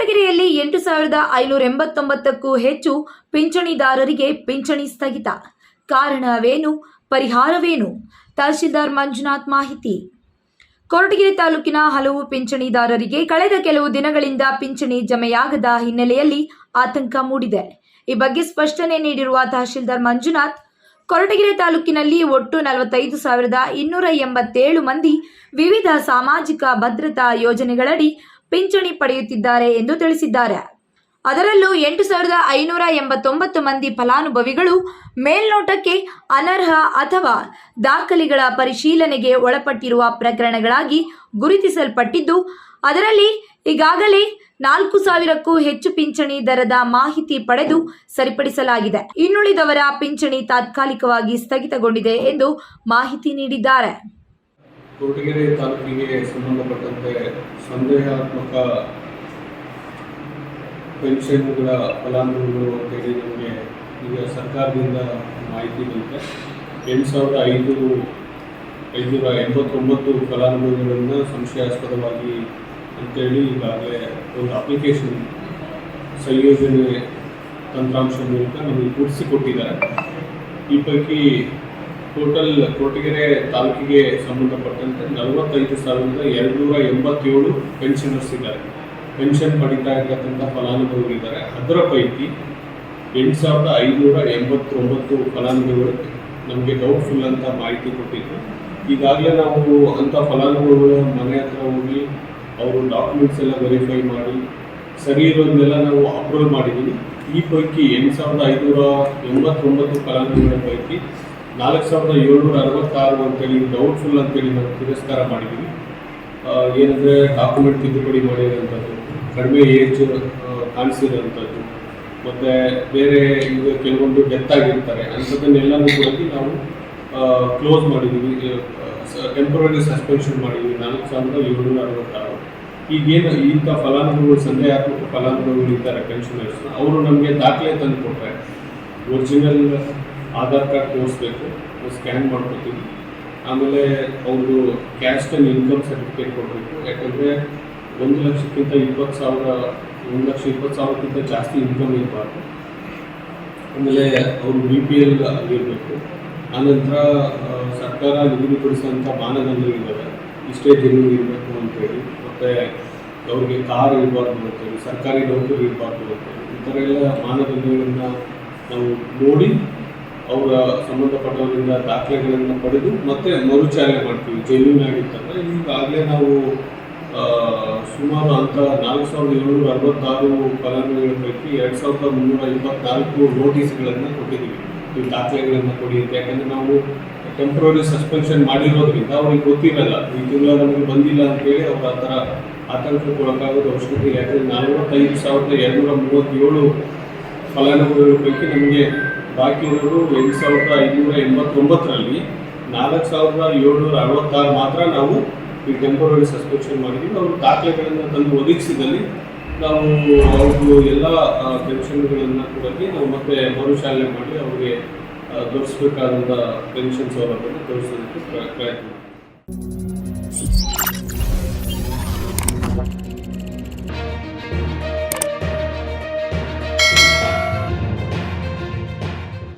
ಕೊರಟಗೆರೆಯಲ್ಲಿ 8,589ಕ್ಕೂ ಹೆಚ್ಚು ಪಿಂಚಣಿದಾರರಿಗೆ ಪಿಂಚಣಿ ಸ್ಥಗಿತ. ಕಾರಣವೇನು? ಪರಿಹಾರವೇನು? ತಹಶೀಲ್ದಾರ್ ಮಂಜುನಾಥ್ ಮಾಹಿತಿ. ಕೊರಟಗೆರೆ ತಾಲೂಕಿನ ಹಲವು ಪಿಂಚಣಿದಾರರಿಗೆ ಕಳೆದ ಕೆಲವು ದಿನಗಳಿಂದ ಪಿಂಚಣಿ ಜಮೆಯಾಗದ ಹಿನ್ನೆಲೆಯಲ್ಲಿ ಆತಂಕ ಮೂಡಿದೆ. ಈ ಬಗ್ಗೆ ಸ್ಪಷ್ಟನೆ ನೀಡಿರುವ ತಹಶೀಲ್ದಾರ್ ಮಂಜುನಾಥ್, ಕೊರಟಗೆರೆ ತಾಲೂಕಿನಲ್ಲಿ ಒಟ್ಟು 45,287 ಮಂದಿ ವಿವಿಧ ಸಾಮಾಜಿಕ ಭದ್ರತಾ ಯೋಜನೆಗಳಡಿ ಪಿಂಚಣಿ ಪಡೆಯುತ್ತಿದ್ದಾರೆ ಎಂದು ತಿಳಿಸಿದ್ದಾರೆ. ಅದರಲ್ಲೂ 8,589 ಮಂದಿ ಫಲಾನುಭವಿಗಳು ಮೇಲ್ನೋಟಕ್ಕೆ ಅನರ್ಹ ಅಥವಾ ದಾಖಲೆಗಳ ಪರಿಶೀಲನೆಗೆ ಒಳಪಟ್ಟಿರುವ ಪ್ರಕರಣಗಳಾಗಿ ಗುರುತಿಸಲ್ಪಟ್ಟಿದ್ದು, ಅದರಲ್ಲಿ ಈಗಾಗಲೇ 4,000ಕ್ಕೂ ಹೆಚ್ಚು ಪಿಂಚಣಿ ದರದ ಮಾಹಿತಿ ಪಡೆದು ಸರಿಪಡಿಸಲಾಗಿದೆ. ಇನ್ನುಳಿದವರ ಪಿಂಚಣಿ ತಾತ್ಕಾಲಿಕವಾಗಿ ಸ್ಥಗಿತಗೊಂಡಿದೆ ಎಂದು ಮಾಹಿತಿ ನೀಡಿದ್ದಾರೆ. ಕೊರಟಗೆರೆ ತಾಲೂಕಿಗೆ ಸಂಬಂಧಪಟ್ಟಂತೆ ಸಂದೇಹಾತ್ಮಕ ಪೆನ್ಷನ್ಗಳ ಫಲಾನುಭವಿಗಳು ಅಂತೇಳಿ ನಮಗೆ ಈಗ ಸರ್ಕಾರದಿಂದ ಮಾಹಿತಿ ಬಂದಿದೆ. 8,589 ಫಲಾನುಭವಿಗಳನ್ನು ಸಂಶಯಾಸ್ಪದವಾಗಿ ಅಂತೇಳಿ ಈಗಾಗಲೇ ಒಂದು ಅಪ್ಲಿಕೇಶನ್ ಸಂಯೋಜನೆ ತಂತ್ರಾಂಶ ಮೂಲಕ ನಮಗೆ ಗುರುತಿಸಿಕೊಟ್ಟಿದ್ದಾರೆ. ಈ ಪೈಕಿ ಟೋಟಲ್ ಕೊರಟಗೆರೆ ತಾಲೂಕಿಗೆ ಸಂಬಂಧಪಟ್ಟಂತೆ 45,287 ಪೆನ್ಷನರ್ಸ್ ಇದ್ದಾರೆ, ಪೆನ್ಷನ್ ಪಡಿತಾ ಇರತಕ್ಕಂಥ ಫಲಾನುಭವಿಗಳಿದ್ದಾರೆ. ಅದರ ಪೈಕಿ 8,589 ಫಲಾನುಭವಿಗಳು ನಮಗೆ ಡೌಟ್ಫುಲ್ ಅಂತ ಮಾಹಿತಿ ಕೊಟ್ಟಿದ್ದು. ಈಗಾಗಲೇ ನಾವು ಅಂಥ ಫಲಾನುಭವಿಗಳ ಮನೆ ಹತ್ರ ಹೋಗಿ ಅವರು ಡಾಕ್ಯುಮೆಂಟ್ಸ್ ಎಲ್ಲ ವೆರಿಫೈ ಮಾಡಿ ಸರಿ ಇರೋದನ್ನೆಲ್ಲ ನಾವು ಅಪ್ರೂವಲ್ ಮಾಡಿದ್ದೀವಿ. ಈ ಪೈಕಿ 8,589 ಫಲಾನುಭವಿಗಳ ಪೈಕಿ 4,766 ಅಂತೇಳಿ ಡೌಟ್ಫುಲ್ ಅಂತೇಳಿ ನಾವು ತಿರಸ್ಕಾರ ಮಾಡಿದ್ದೀವಿ. ಏನಂದರೆ ಡಾಕ್ಯುಮೆಂಟ್ ತಿದ್ದುಪಡಿ ಮಾಡಿರೋಂಥದ್ದು, ಕಡಿಮೆ ಏಜ್ ಕಾಣಿಸಿರೋಂಥದ್ದು, ಮತ್ತು ಬೇರೆ ಈಗ ಕೆಲವೊಂದು ಡೆತ್ ಆಗಿರ್ತಾರೆ, ಅಂಥದ್ದನ್ನೆಲ್ಲನೂ ಕೂಡ ನಾವು ಕ್ಲೋಸ್ ಮಾಡಿದ್ದೀವಿ, ಟೆಂಪರರಿ ಸಸ್ಪೆನ್ಷನ್ ಮಾಡಿದ್ದೀವಿ. 4,766. ಈಗೇನು ಇಂಥ ಫಲಾನುಭವಿಗಳು ಸಂದೇಹಾತ್ಮಕ ಫಲಾನುಭವಿಗಳು ಇದ್ದಾರೆ ಪೆನ್ಷನರ್ಸ್, ಅವರು ನಮಗೆ ದಾಖಲೆ ತಂದು ಕೊಟ್ಟರೆ ಒರಿಜಿನಲ್ ಆಧಾರ್ ಕಾರ್ಡ್ ತೋರಿಸ್ಬೇಕು, ಸ್ಕ್ಯಾನ್ ಮಾಡ್ಕೊತೀವಿ. ಆಮೇಲೆ ಅವ್ರದ್ದು ಕ್ಯಾಸ್ಟ್ ಆ್ಯಂಡ್ ಇನ್ಕಮ್ ಸರ್ಟಿಫಿಕೇಟ್ ಕೊಡಬೇಕು. ಯಾಕಂದರೆ 1,20,000ಕ್ಕಿಂತ ಜಾಸ್ತಿ ಇನ್ಕಮ್ ಇರಬಾರ್ದು. ಆಮೇಲೆ ಅವರು BPL ಆಗಿರಬೇಕು. ಆನಂತರ ಸರ್ಕಾರ ನಿಗದಿಪಡಿಸುವಂಥ ಮಾನದಂಡಗಳಿದ್ದಾವೆ, ಇಷ್ಟೇ ಜಮೀನು ಇರಬೇಕು ಅಂತೇಳಿ, ಮತ್ತು ಅವ್ರಿಗೆ ಕಾರ್ ಇರಬಾರ್ದು ಅಂತೇಳಿ, ಸರ್ಕಾರಿ ನೌಕರಿ ಇರಬಾರ್ದು ಅಂತೇಳಿ, ಈ ಥರ ಎಲ್ಲ ಮಾನದಂಡಗಳನ್ನು ನಾವು ನೋಡಿ ಅವರ ಸಂಬಂಧಪಟ್ಟವರಿಂದ ದಾಖಲೆಗಳನ್ನು ಪಡೆದು ಮತ್ತೆ ಮರುಚಾಲನೆ ಮಾಡ್ತೀವಿ. ಜೆನ್ಯೂನ್ ಆಗಿರ್ತಂದ್ರೆ ಈಗಾಗಲೇ ನಾವು ಸುಮಾರು ಅಂತ 4,766 ಫಲಾನುಭವಿಗಳ ಪೈಕಿ 2,324 ನೋಟಿಸ್ಗಳನ್ನು ಕೊಟ್ಟಿದ್ದೀವಿ. ಈ ದಾಖಲೆಗಳನ್ನು ಕೊಡಿ ಅಂತ. ಯಾಕಂದರೆ ನಾವು ಟೆಂಪ್ರರಿ ಸಸ್ಪೆನ್ಷನ್ ಮಾಡಿರೋದ್ರಿಂದ ಅವ್ರಿಗೆ ಗೊತ್ತಿರಲ್ಲ, ಈ ತಿಂಗಳ ನಮಗೆ ಬಂದಿಲ್ಲ ಅಂತೇಳಿ ಅವ್ರು ಆ ಥರ ಆತಂಕಕ್ಕೆ ಒಳಗಾಗೋದು ಅವಶ್ಯಕತೆ. ಯಾಕಂದರೆ 45,237 ಫಲಾನುಭವಿಗಳ ಪೈಕಿ ನಮಗೆ ಬಾಕಿ ಇರೋದು 8,589ರಲ್ಲಿ 4,766 ಮಾತ್ರ ನಾವು ಈ ಟೆಂಪರರಿ ಸಸ್ಪೆನ್ಷನ್ ಮಾಡಿದ್ದೀವಿ. ಅವರು ದಾಖಲೆಗಳನ್ನು ತಂದು ಒದಗಿಸಿದಲ್ಲಿ ನಾವು ಅವ್ರದ್ದು ಎಲ್ಲ ಪೆನ್ಷನ್ಗಳನ್ನು ಕೂಡ ನಾವು ಮತ್ತೆ ಮರುಚಾಲನೆ ಮಾಡಿ ಅವರಿಗೆ ತೋರಿಸಬೇಕಾದಂಥ ಪೆನ್ಷನ್ ಸೌಲಭ್ಯವನ್ನು ತೋರಿಸೋದಕ್ಕೆ ಪ್ರಯತ್ನ ಮಾಡ್ತೀವಿ.